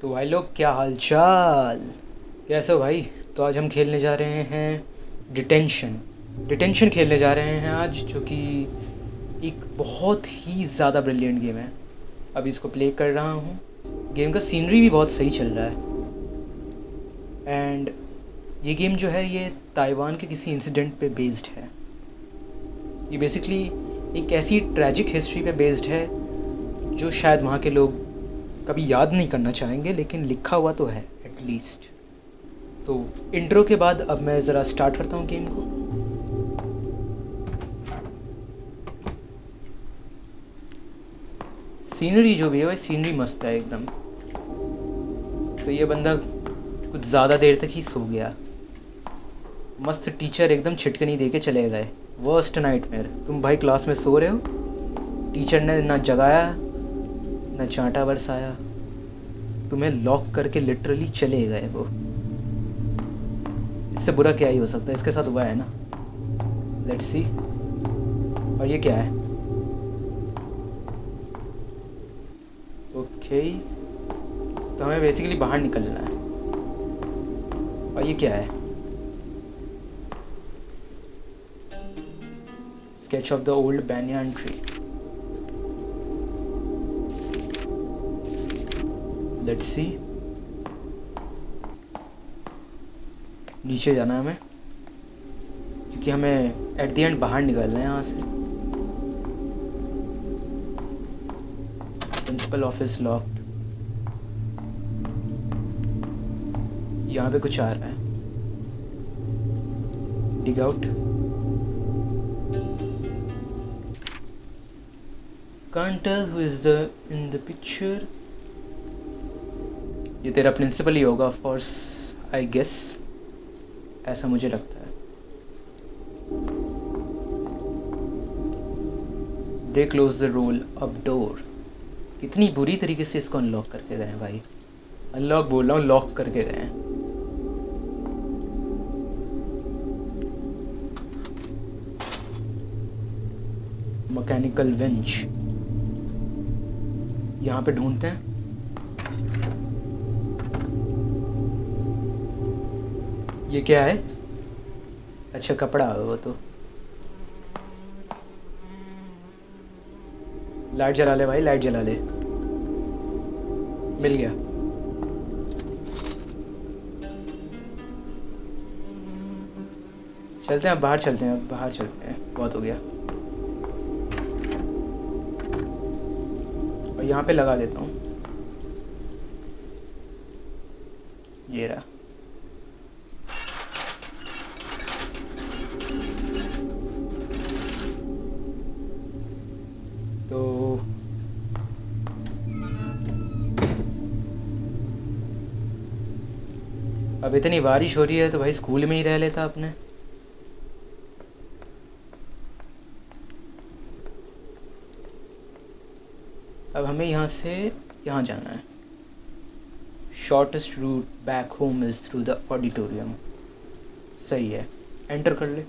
तो भाई लोग, क्या हाल चाल? कैसे हो भाई? तो आज हम खेलने जा रहे हैं डिटेंशन। डिटेंशन खेलने जा रहे हैं आज, जो कि एक बहुत ही ज़्यादा ब्रिलियंट गेम है। अभी इसको प्ले कर रहा हूँ। गेम का सीनरी भी बहुत सही चल रहा है। एंड ये गेम जो है, ये ताइवान के किसी इंसिडेंट पे बेस्ड है। ये बेसिकली एक ऐसी ट्रैजिक हिस्ट्री पे बेस्ड है जो शायद वहाँ के लोग कभी याद नहीं करना चाहेंगे, लेकिन लिखा हुआ तो है एटलीस्ट। तो इंट्रो के बाद अब मैं ज़रा स्टार्ट करता हूँ गेम को। सीनरी जो भी है, वह सीनरी मस्त है एकदम। तो ये बंदा कुछ ज़्यादा देर तक ही सो गया। मस्त टीचर एकदम छिटकनी दे के चले गए। Worst nightmare. तुम भाई क्लास में सो रहे हो, टीचर ने ना जगाया ना चांटा बरसाया, तुम्हें लॉक करके लिटरली चले गए वो। इससे बुरा क्या ही हो सकता है? इसके साथ हुआ है ना। Let's see. और ये क्या है? ओके, तो हमें बेसिकली बाहर निकलना है। और ये क्या है? Sketch of the old banyan tree. Let's see. नीचे जाना है हमें, क्योंकि हमें एट द एंड बाहर निकलना है यहाँ से। Principal office locked. यहाँ पे कुछ आ रहा है। Dig out. Can't tell who is the in the picture। ये तेरा प्रिंसिपल ही होगा, ऑफ कोर्स, आई गेस। ऐसा मुझे लगता है। They close the roll up door. कितनी बुरी तरीके से इसको अनलॉक करके गए हैं भाई। अनलॉक बोल रहा हूँ, लॉक करके गए हैं। Mechanical winch. यहाँ पे ढूंढते हैं। ये क्या है? अच्छा, कपड़ा है वो तो। लाइट जला ले भाई, लाइट जला ले। मिल गया। चलते हैं, अब बाहर चलते हैं, अब बाहर चलते हैं, बहुत हो गया। और यहाँ पे लगा देता हूँ। ये रहा। तो अब इतनी बारिश हो रही है तो भाई स्कूल में ही रह लेता अपने। अब हमें यहाँ से यहाँ जाना है। Shortest route back home is through the auditorium. सही है, एंटर कर ले।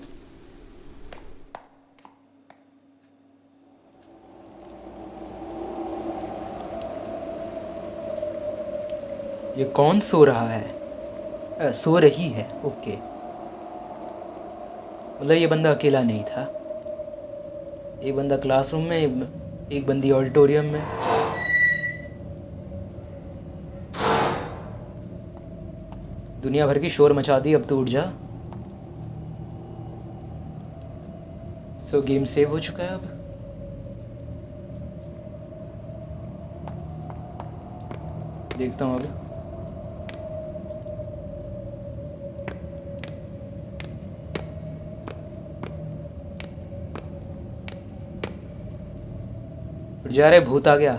ये कौन सो रहा है? सो रही है, ओके। मतलब ये बंदा अकेला नहीं था। एक बंदा क्लासरूम में, एक बंदी ऑडिटोरियम में। दुनिया भर की शोर मचा दी, अब तो उठ जा। सो गेम सेव हो चुका है अब। देखता हूँ अब। उठ जा रहे, भूत आ गया।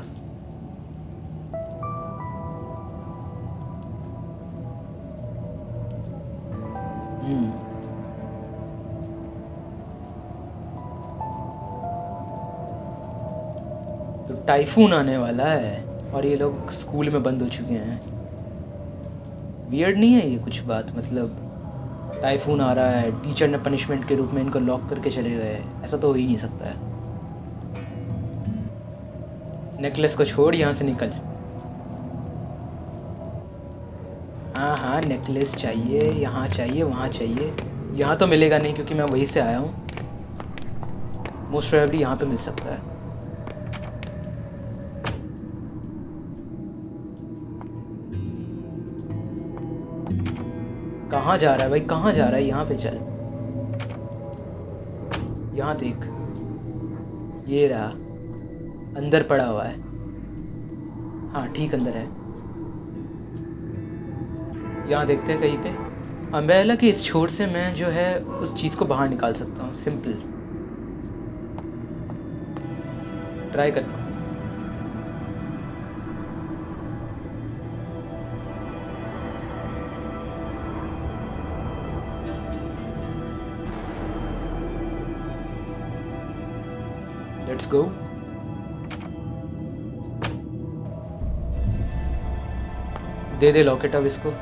तो टाइफून आने वाला है और ये लोग स्कूल में बंद हो चुके हैं। वियर्ड नहीं है ये कुछ बात? मतलब टाइफून आ रहा है, टीचर ने पनिशमेंट के रूप में इनको लॉक करके चले गए। ऐसा तो हो ही नहीं सकता है। नेकलेस को छोड़, यहाँ से निकल। भैया नेकलेस चाहिए, यहाँ चाहिए, वहाँ चाहिए। यहाँ तो मिलेगा नहीं क्योंकि मैं वहीं से आया हूँ। मोस्ट प्रोबेबली यहाँ पे मिल सकता है। कहाँ जा रहा है भाई, कहाँ जा रहा है? यहाँ पे चल, यहाँ देख, ये रहा, अंदर पड़ा हुआ है। हाँ ठीक अंदर है। यहाँ देखते हैं कहीं पे अम्ब्रेला की इस छोर से मैं जो है उस चीज़ को बाहर निकाल सकता हूँ। सिंपल ट्राई करता हूँ। Let's go. They they locket अब इसको।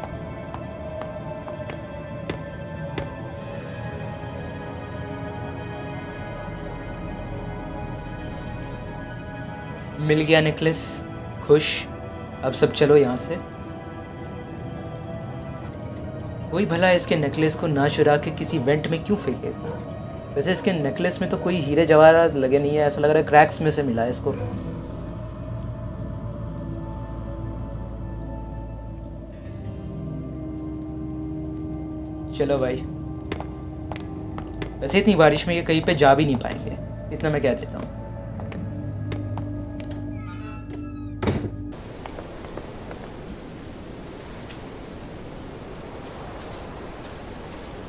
मिल गया नेकलेस, खुश। अब सब चलो यहाँ से। कोई भला इसके नेकलेस को ना चुरा के किसी वेंट में क्यों फेंकेगा? वैसे इसके नेकलेस में तो कोई हीरे जवाहरात लगे नहीं है, ऐसा लग रहा है क्रैक्स में से मिला है इसको। चलो भाई, वैसे इतनी बारिश में ये कहीं पे जा भी नहीं पाएंगे, इतना मैं कह देता हूँ।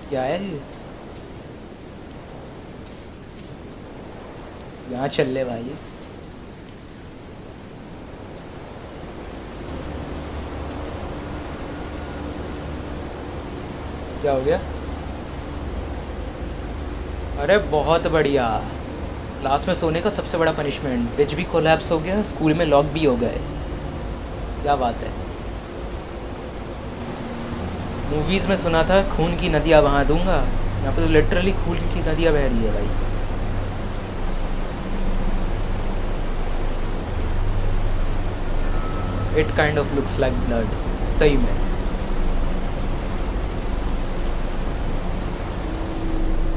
क्या है ये? यहाँ चल ले भाई। क्या हो गया? अरे बहुत बढ़िया। क्लास में सोने का सबसे बड़ा पनिशमेंट। ब्रिज भी कोलैप्स हो गया, स्कूल में लॉक भी हो गए। क्या बात है। मूवीज़ में सुना था खून की नदियाँ बहा दूंगा, यहाँ पे तो लिटरली खून की नदियाँ बह रही है भाई। It kind of looks like blood. सही में।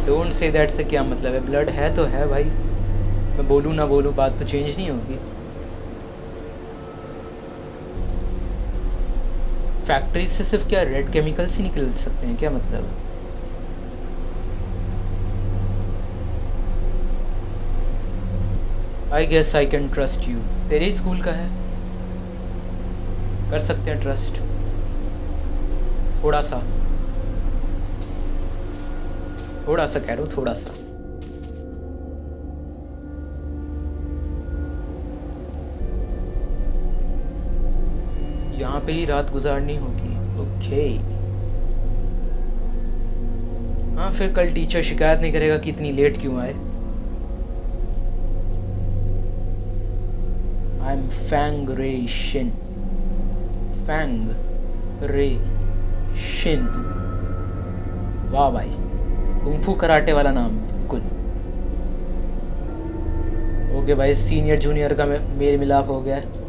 डोंट से दैट से क्या मतलब है? ब्लड है तो है भाई, मैं बोलूँ ना बोलूँ बात तो चेंज नहीं होगी। फैक्ट्री से सिर्फ क्या रेड केमिकल्स ही निकल सकते हैं क्या? मतलब I guess I can trust you. तेरे ही स्कूल का है, कर सकते हैं ट्रस्ट थोड़ा सा। थोड़ा सा कह रहा हूँ, थोड़ा सा। यहाँ पे ही रात गुजारनी होगी। ओके। हाँ फिर कल टीचर शिकायत नहीं करेगा कि इतनी लेट क्यों आए। आई एम फैंग रे शिन। फैंग रे शिन। वाह भाई, कुंफू कराटे वाला नाम बिल्कुल। ओके भाई, सीनियर जूनियर का मेल मिलाप हो गया है।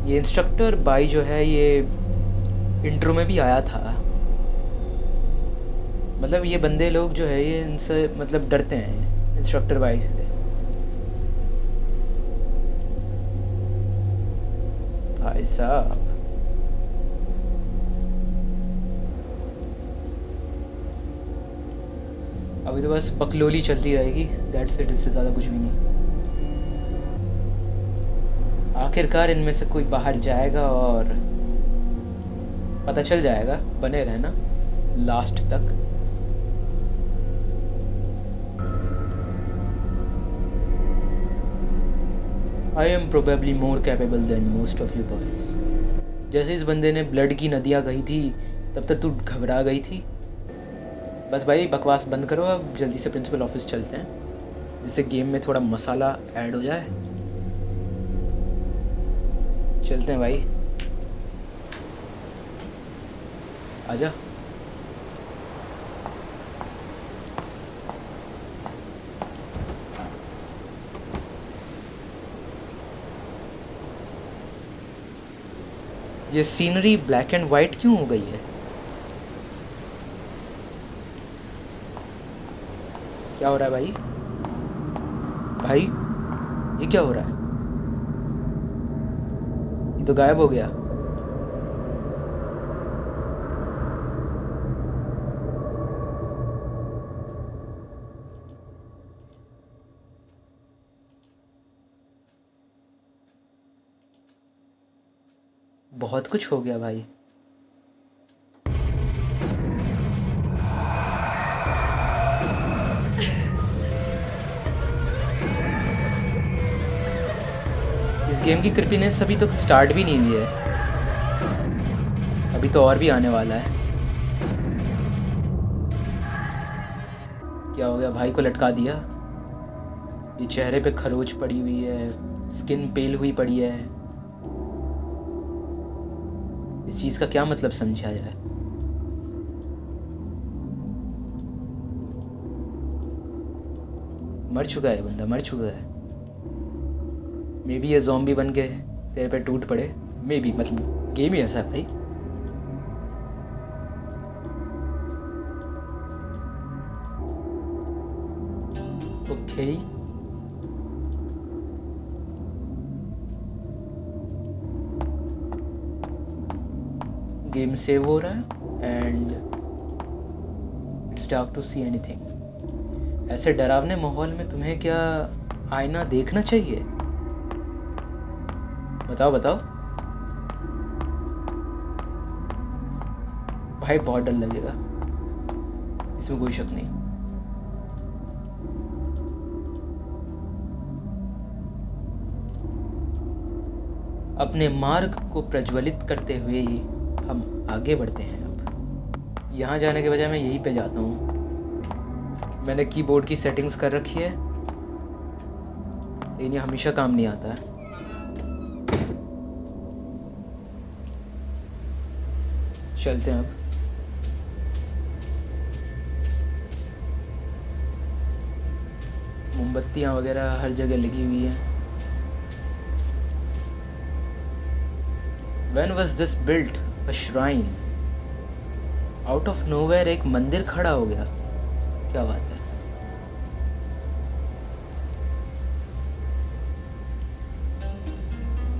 ये इंस्ट्रक्टर बाई जो है ये इंट्रो में भी आया था। मतलब ये बंदे लोग जो है ये इनसे मतलब डरते हैं, इंस्ट्रक्टर बाई से। भाई साहब, अभी तो बस बकलोली चलती रहेगी, दैट्स इट, इससे ज़्यादा कुछ भी नहीं। आखिरकार इनमें से कोई बाहर जाएगा और पता चल जाएगा। बने रहना लास्ट तक। I am probably more capable than most of you boys. जैसे इस बंदे ने ब्लड की नदियाँ कही थी तब तक तू घबरा गई थी। बस भाई बकवास बंद करो, अब जल्दी से प्रिंसिपल ऑफिस चलते हैं, जिससे गेम में थोड़ा मसाला ऐड हो जाए। चलते हैं भाई। आजा। ये सीनरी ब्लैक एंड वाइट क्यों हो गई है? क्या हो रहा है भाई? भाई ये क्या हो रहा है? ये तो गायब हो गया। बहुत कुछ हो गया भाई। इस गेम की क्रिपीनेस अभी तक स्टार्ट भी नहीं हुई है, अभी तो और भी आने वाला है। क्या हो गया? भाई को लटका दिया। ये चेहरे पे खरोच पड़ी हुई है, स्किन पेल हुई पड़ी है। इस चीज़ का क्या मतलब समझा जाए? मर चुका है बंदा, मर चुका है। मे बी ये ज़ॉम्बी बन के तेरे पे टूट पड़े, मे बी, मतलब गेम ही ऐसा है भाई। ओके, गेम सेव हो रहा है and it's dark to see anything. ऐसे डरावने माहौल में तुम्हें क्या आईना देखना चाहिए? बताओ बताओ भाई, बहुत डर लगेगा, इसमें कोई शक नहीं। अपने मार्ग को प्रज्वलित करते हुए ही हम आगे बढ़ते हैं। अब यहाँ जाने के बजाय मैं यहीं पे जाता हूँ। मैंने कीबोर्ड की सेटिंग्स कर रखी है, लेकिन ये हमेशा काम नहीं आता है। चलते हैं अब। मोमबत्तियाँ वगैरह हर जगह लगी हुई हैं। When was this built? A shrine. Out of nowhere एक मंदिर खड़ा हो गया। क्या बात है?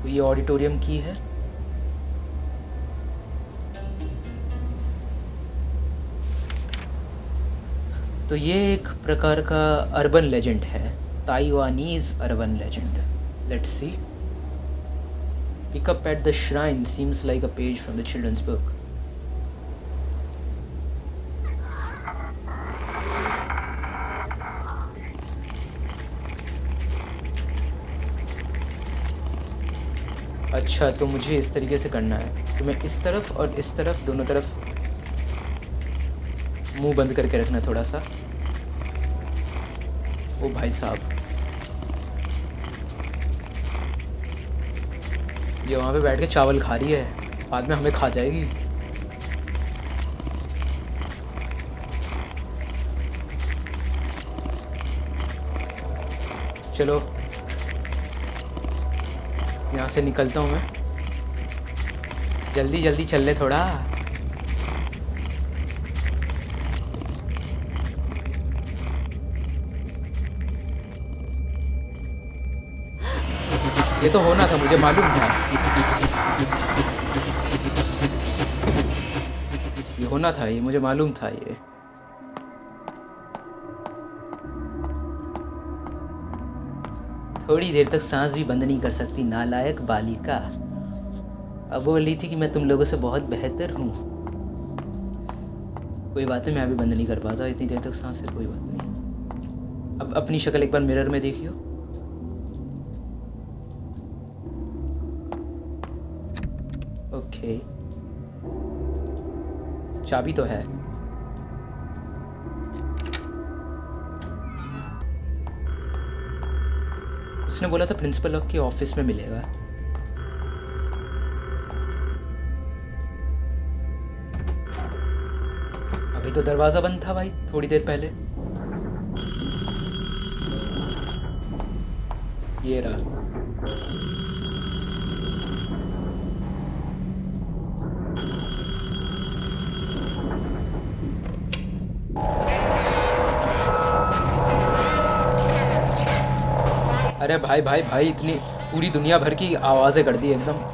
तो ये ऑडिटोरियम की है। तो ये एक प्रकार का अर्बन लेजेंड है, Taiwanese urban legend. Let's see. Pick up at the shrine seems like a page from the children's book. अच्छा, तो मुझे इस तरीके से करना है। तुम्हें इस तरफ और इस तरफ, दोनों तरफ मुंह बंद करके रखना थोड़ा सा। ओ भाई साहब, ये वहाँ पे बैठ के चावल खा रही है, बाद में हमें खा जाएगी। चलो यहाँ से निकलता हूँ मैं। जल्दी जल्दी चल ले थोड़ा। ये तो होना था, मुझे मालूम था ये होना था, ये मुझे मालूम था। ये थोड़ी देर तक सांस भी बंद नहीं कर सकती, नालायक बालिका। अब बोल रही थी कि मैं तुम लोगों से बहुत बेहतर हूँ। कोई बात नहीं, मैं अभी बंद नहीं कर पाता इतनी देर तक सांस, से कोई बात नहीं। अब अपनी शक्ल एक बार मिरर में देखियो। ओके, चाबी तो है। उसने बोला था प्रिंसिपल लॉक के ऑफिस में मिलेगा। अभी तो दरवाज़ा बंद था भाई थोड़ी देर पहले। ये रहा। अरे भाई भाई भाई, इतनी पूरी दुनिया भर की आवाज़ें कर दी एकदम।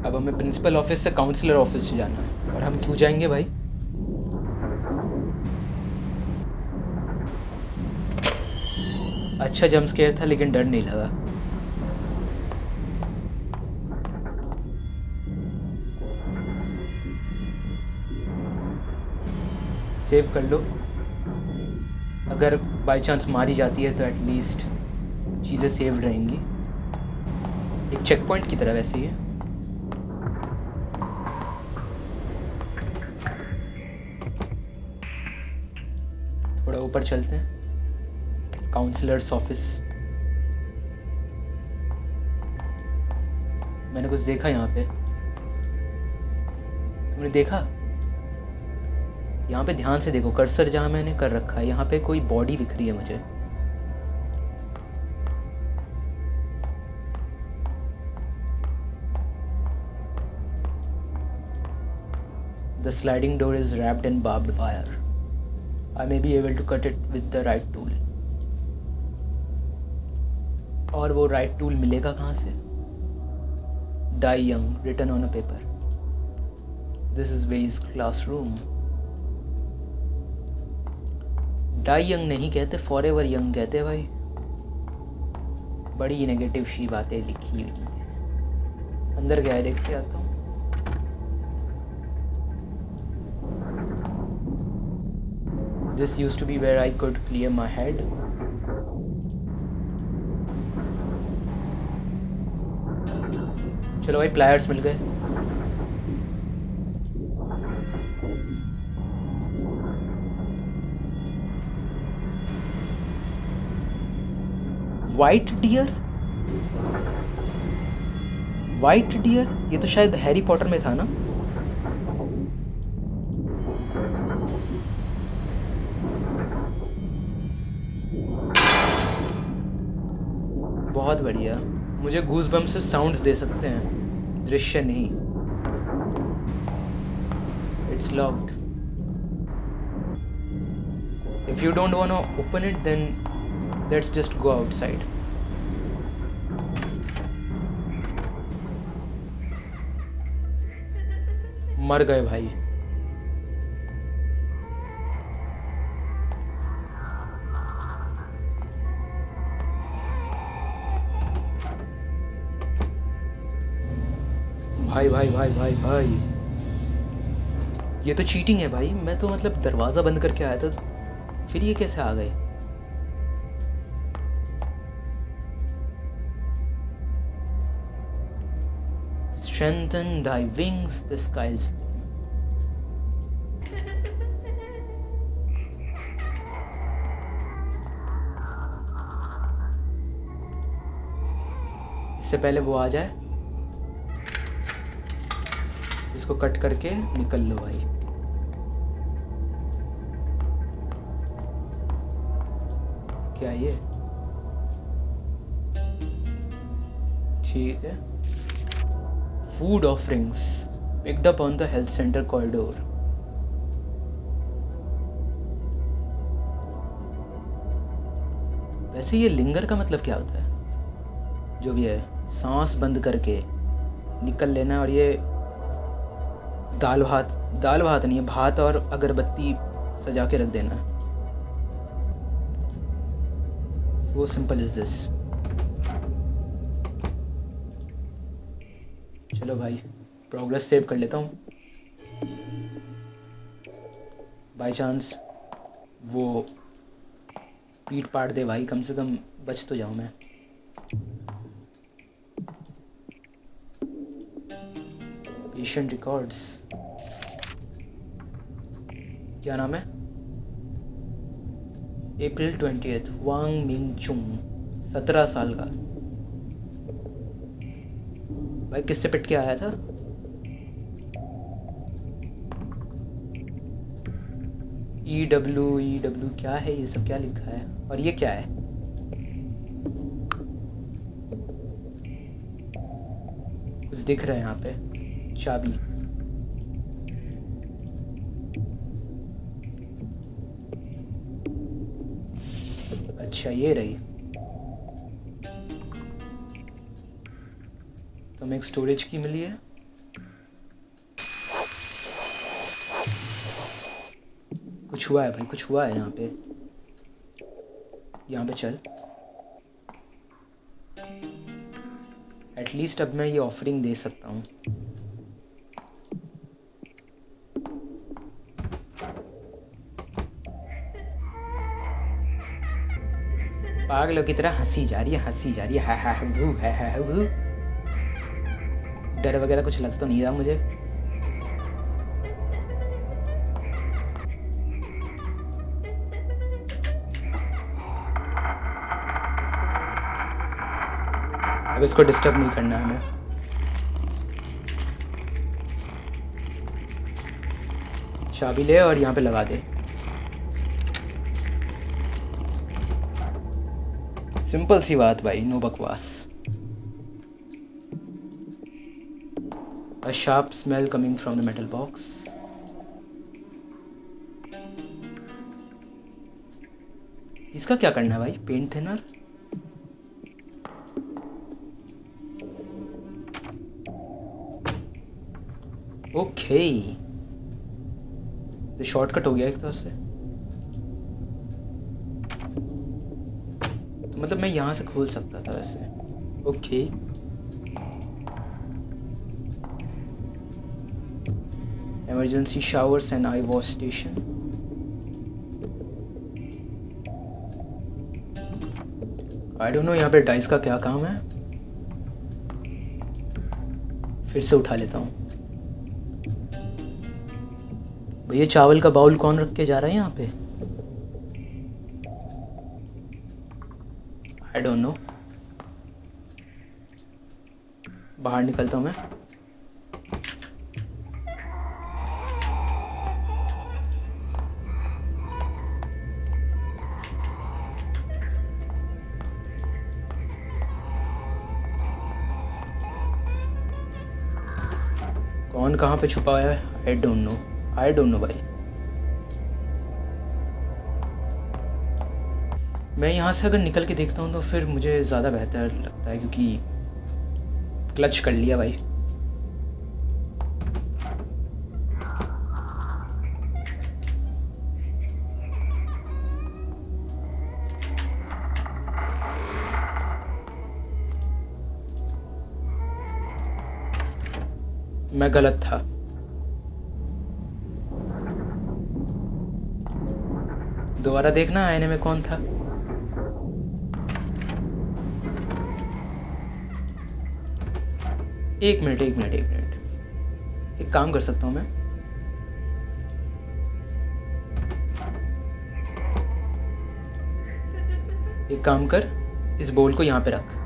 अब हमें प्रिंसिपल ऑफिस से काउंसलर ऑफिस जाना है, और हम क्यों जाएंगे भाई? अच्छा जंप स्केयर था लेकिन डर नहीं लगा। सेव कर लो, अगर बाई चांस मारी जाती है तो एटलीस्ट चीज़ें सेव रहेंगी। एक चेक पॉइंट की तरह वैसे ही है। थोड़ा ऊपर चलते हैं, काउंसलर्स ऑफिस। मैंने कुछ देखा यहाँ पे, तुमने देखा? यहाँ पे ध्यान से देखो, कर्सर जहाँ मैंने कर रखा है यहाँ पे कोई बॉडी दिख रही है मुझे। The sliding door is wrapped in barbed wire. I may be able to cut it with the right tool. और वो राइट टूल मिलेगा कहाँ से? Die young, written on a paper. This is Wei's classroom. Die young नहीं कहते, forever young कहते भाई। बड़ी नेगेटिव सी बातें लिखी हुई हैं। अंदर क्या है देखते आता हूँ। This used to be where I could clear my head. चलो भाई, प्लायर्स मिल गए। वाइट डियर, वाइट डियर, ये तो शायद हैरी पॉटर में था ना? बहुत बढ़िया। मुझे गूज़बम्प सिर्फ साउंड्स दे सकते हैं, दृश्य नहीं। It's locked. If you don't want to open it then let's just go outside. मर गए भाई। भाई भाई भाई भाई भाई, ये तो चीटिंग है भाई। मैं तो मतलब दरवाज़ा बंद करके आया था, फिर ये कैसे आ गए? Strengthen thy wings, the skies. इससे पहले वो आ जाए, इसको कट करके निकल लो भाई। क्या ये? ठीक है। Food offerings picked up on the health centre corridor. वैसे ये लिंगर का मतलब क्या होता है? जो भी है, सांस बंद करके निकल लेना। और ये दाल भात नहीं है, भात और अगरबत्ती सजा के रख देना। So simple is this. चलो भाई, प्रोग्रेस सेव कर लेता हूँ। बाई चांस वो पीट पाट दे भाई, कम से कम बच तो जाऊँ मैं। पेशेंट रिकॉर्ड्स, क्या नाम है? अप्रैल 20th, वांग मिंग चुंग, 17 साल का। भाई किससे पिट के आया था? EW क्या है ये सब, क्या लिखा है? और ये क्या है? कुछ दिख रहा है यहाँ पे, चाबी। अच्छा ये रही। तो हमें एक स्टोरेज की मिली है। कुछ हुआ है भाई, कुछ हुआ है यहाँ पे। यहाँ पे चल। एटलीस्ट अब मैं ये ऑफरिंग दे सकता हूँ। पागलों की तरह हंसी जा रही है, हंसी जा रही है, हा भू है भू। डर वगैरह कुछ लग तो नहीं रहा मुझे। अब इसको डिस्टर्ब नहीं करना है हमें। चाबी ले और यहाँ पे लगा दे। सिंपल सी बात भाई, नो बकवास। A sharp smell coming from the metal box. इसका क्या करना है भाई? Paint thinner. ओके, तो शॉर्टकट हो गया एक तरह से। तो मतलब मैं यहाँ से खोल सकता था वैसे। Okay, emergency showers and eye wash station. I don't know यहाँ पे डाइस का क्या काम है। फिर से उठा लेता हूँ। भैया चावल का बाउल कौन रख के जा रहा है यहाँ पे? I don't know। बाहर निकलता हूँ मैं। कौन कहाँ पे छुपा है? आई डोंट नो भाई। मैं यहाँ से अगर निकल के देखता हूँ तो फिर मुझे ज़्यादा बेहतर लगता है, क्योंकि क्लच कर लिया भाई। मैं गलत था। दोबारा देखना आईने में कौन था। एक मिनट। एक काम कर सकता हूँ मैं। एक काम कर, इस बोल को यहाँ पे रख।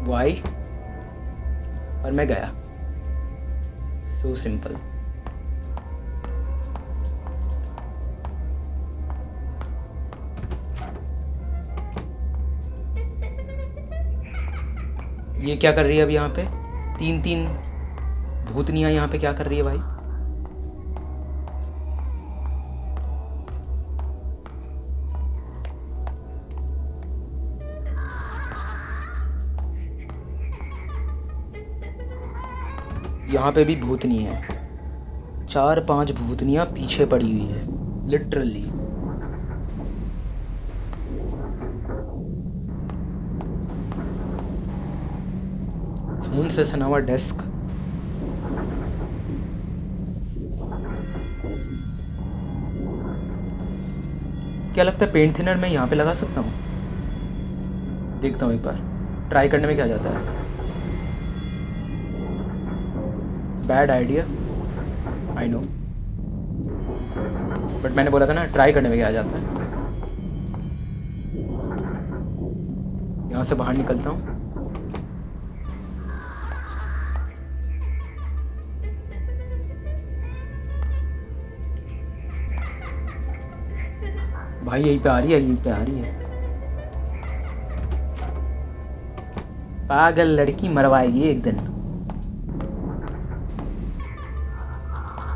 वाई, और मैं गया। So simple. ये क्या कर रही है अब यहाँ पे? तीन भूतनियाँ यहाँ पे क्या कर रही है भाई? यहाँ पे भी भूतनी है। 4-5 भूतनियाँ पीछे पड़ी हुई है, लिटरली। खून से सना हुआ डेस्क। क्या लगता है पेंट थिनर मैं यहाँ पे लगा सकता हूँ? देखता हूँ एक बार, ट्राई करने में क्या जाता है। Bad idea, I know. But मैंने बोला था ना ट्राई करने में क्या आ जाता है। यहाँ से बाहर निकलता हूँ। भाई यहीं पे आ रही है, यहीं पे आ रही है। पागल लड़की मरवाएगी एक दिन।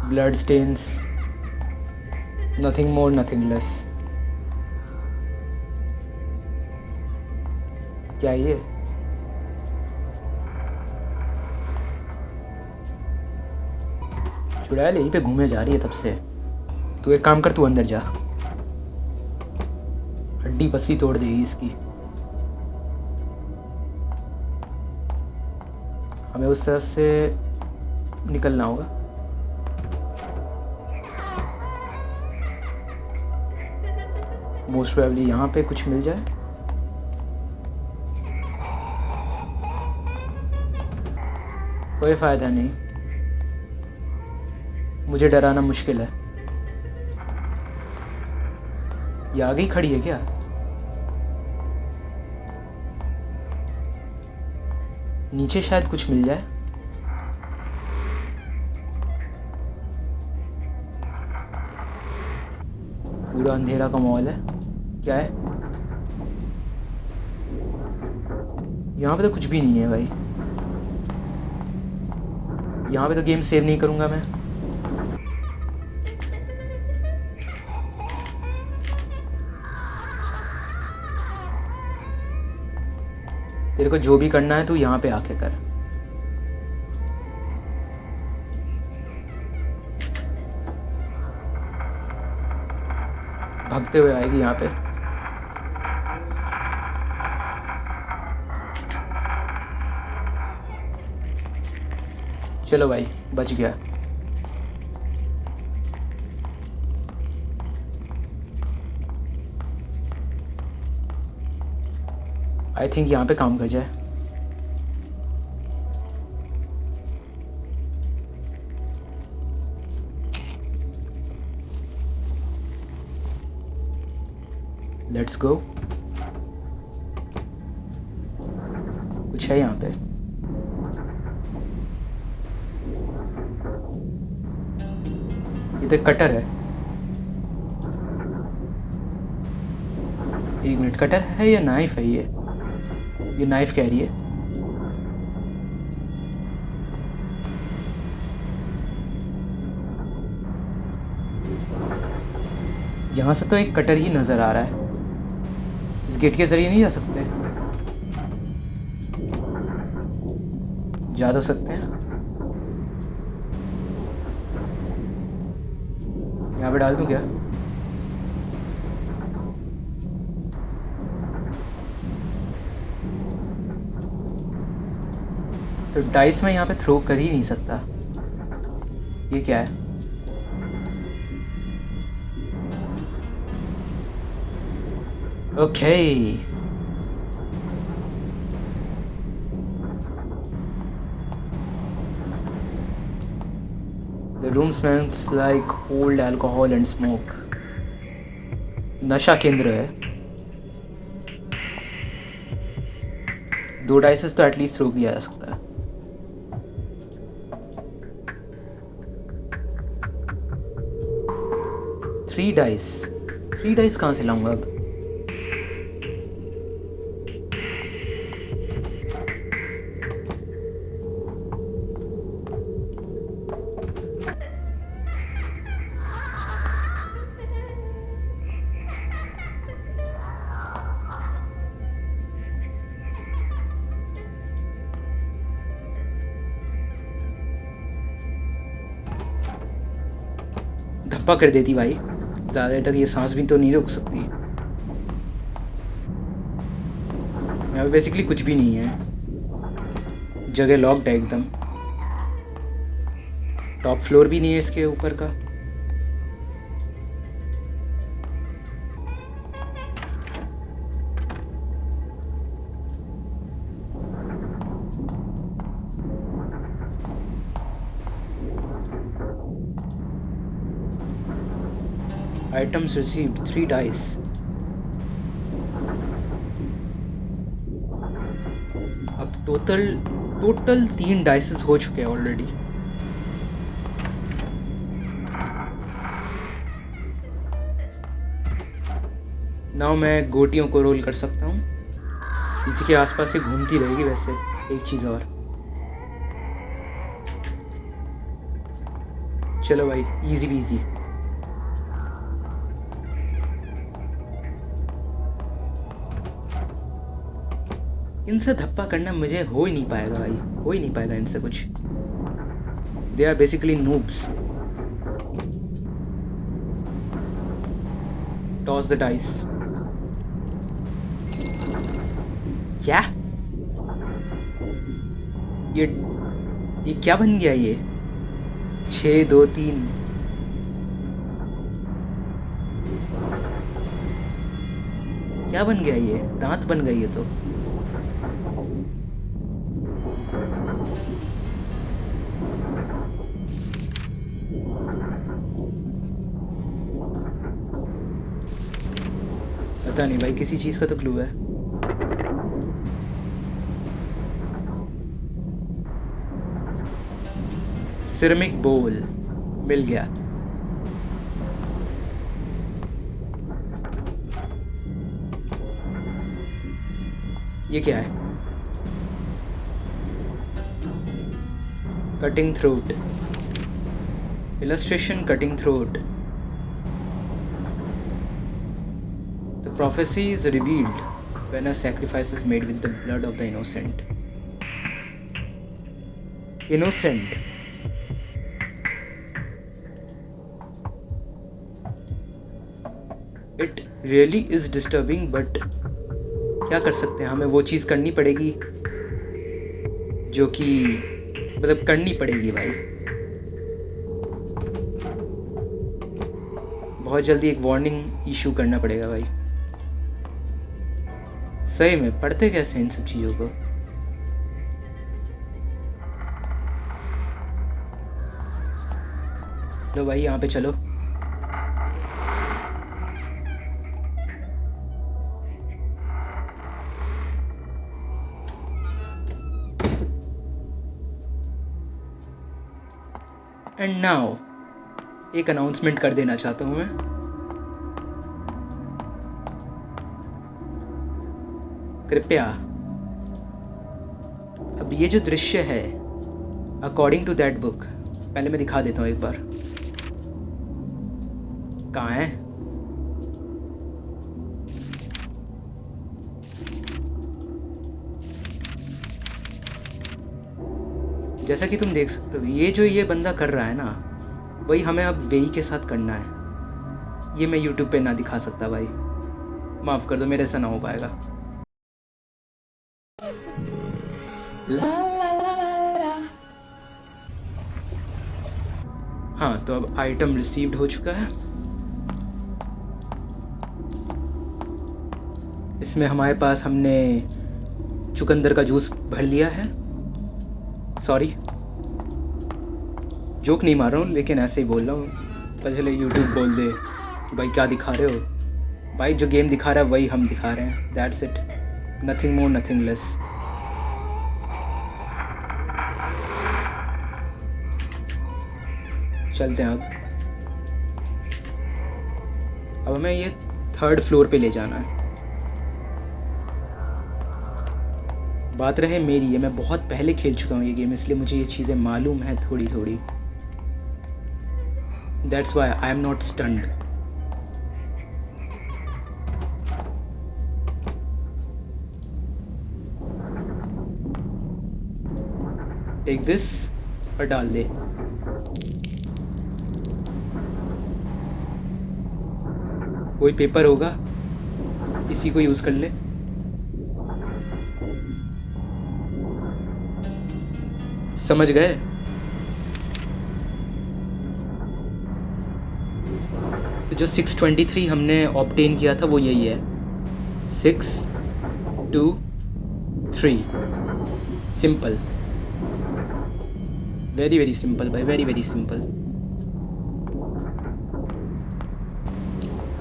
Blood stains, nothing more nothing less. क्या ये? चुड़ैल यहीं पे घूमे जा रही है तब से। तू एक काम कर, तू अंदर जा, हड्डी पसली तोड़ देगी इसकी। हमें उस तरफ से निकलना होगा। मोस्ट प्रोबेबली यहाँ पे कुछ मिल जाए। कोई फ़ायदा नहीं, मुझे डराना मुश्किल है। ये आगे ही खड़ी है क्या? नीचे शायद कुछ मिल जाए। पूरा अंधेरा का माहौल है। क्या है? यहाँ पे तो कुछ भी नहीं है भाई। यहाँ पे तो गेम सेव नहीं करूँगा मैं। तेरे को जो भी करना है तू यहाँ पे आके कर। भागते हुए आएगी यहाँ पे। चलो भाई, बच गया। आई थिंक यहाँ पे काम कर जाए। Let's go. कुछ है यहाँ पे? ये तो कटर है। एक मिनट, कटर है या नाइफ है? ये नाइफ कह रही है। यहाँ से तो एक कटर ही नज़र आ रहा है। इस गेट के ज़रिए नहीं जा सकते? जा तो सकते हैं। यहाँ पे डाल दूँ क्या? तो डाइस में यहाँ पे थ्रो कर ही नहीं सकता। ये क्या है? Okay. The room smells like old alcohol and smoke. नशा केंद्र है। 2 डाइसेस तो एटलीस्ट थ्रो किया जा सकता है। थ्री डाइस कहाँ से लाऊंगा अब? धप्पा कर देती भाई। ज़्यादा देर तक ये सांस भी तो नहीं रोक सकती। यहाँ पे बेसिकली कुछ भी नहीं है। जगह लॉक्ड है एकदम। टॉप फ्लोर भी नहीं है इसके ऊपर का। Items received 3 dice. अब टोटल 3 डाइसेस हो चुके हैं ऑलरेडी। नाउ मैं गोटियों को रोल कर सकता हूँ। इसी के आसपास ही घूमती रहेगी। वैसे एक चीज़ और, चलो भाई, इजी बीजी। इनसे धप्पा करना मुझे हो ही नहीं पाएगा भाई, हो ही नहीं पाएगा इनसे कुछ। They are basically noobs. Toss the dice. क्या ये क्या बन गया? ये 6 2 3। क्या बन गया? ये दांत बन गई है तो। पता नहीं भाई, किसी चीज़ का तो क्लू है। सिरेमिक बोल मिल गया। ये क्या है? Cutting throat. Illustration cutting throat. The prophecy is revealed when a sacrifice is made with the blood of the innocent. Innocent. It really is disturbing, but क्या कर सकते हैं? हमें वो चीज़ करनी पड़ेगी जो कि मतलब करनी पड़ेगी भाई। बहुत जल्दी एक वार्निंग इशू करना पड़ेगा भाई। सही में पढ़ते कैसे इन सब चीज़ों को? लो भाई, यहाँ पे चलो। एंड नाउ एक अनाउंसमेंट कर देना चाहता हूँ मैं। कृपया अब ये जो दृश्य है, अकॉर्डिंग टू दैट बुक, पहले मैं दिखा देता हूँ एक बार। कहाँ है? जैसा कि तुम देख सकते हो, ये बंदा कर रहा है ना, वही हमें अब वेई के साथ करना है। ये मैं यूट्यूब पे ना दिखा सकता भाई, माफ़ कर दो, मेरे से ना हो पाएगा। हाँ, तो अब आइटम रिसीव्ड हो चुका है। इसमें हमारे पास हमने चुकंदर का जूस भर लिया है। सॉरी, जोक नहीं मार रहा हूँ, लेकिन ऐसे ही बोल रहा हूँ। पहले यूट्यूब बोल दे कि भाई क्या दिखा रहे हो। भाई जो गेम दिखा रहा है वही हम दिखा रहे हैं, that's it, nothing more nothing less. चलते हैं अब हमें ये 3rd फ्लोर पे ले जाना है। बात रहे मेरी, ये मैं बहुत पहले खेल चुका हूँ ये गेम, इसलिए मुझे ये चीज़ें मालूम है थोड़ी थोड़ी। That's why I am not stunned. Take this और डाल दे। कोई पेपर होगा, इसी को यूज़ कर ले। समझ गए? तो जो 623 हमने ऑब्टेन किया था वो यही है, 6 2 3। सिंपल, वेरी वेरी सिंपल भाई, वेरी वेरी सिंपल।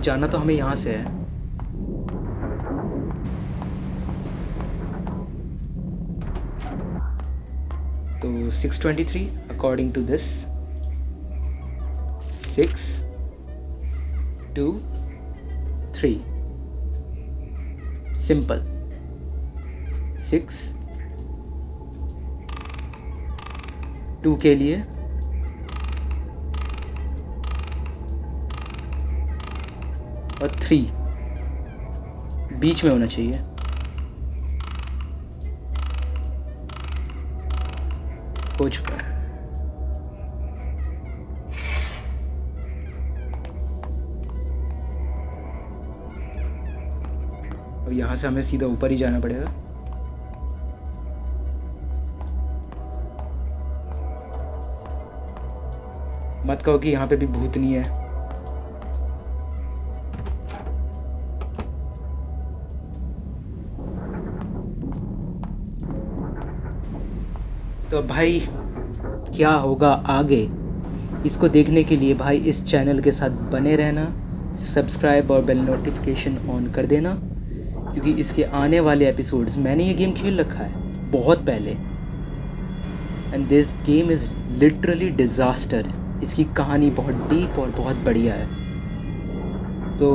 जाना तो हमें यहाँ से है। तो 623 अकॉर्डिंग टू दिस, 6 2 3, सिंपल। 6 2 के लिए और 3 बीच में होना चाहिए। हो चुका है। अब यहाँ से हमें सीधा ऊपर ही जाना पड़ेगा। मत कहो कि यहाँ पे भी भूतनी है। तो भाई क्या होगा आगे, इसको देखने के लिए भाई इस चैनल के साथ बने रहना, सब्सक्राइब और बेल नोटिफिकेशन ऑन कर देना, क्योंकि इसके आने वाले एपिसोड्स, मैंने ये गेम खेल रखा है बहुत पहले, and this game is literally disaster. इसकी कहानी बहुत डीप और बहुत बढ़िया है। तो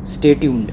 स्टे ट्यून्ड।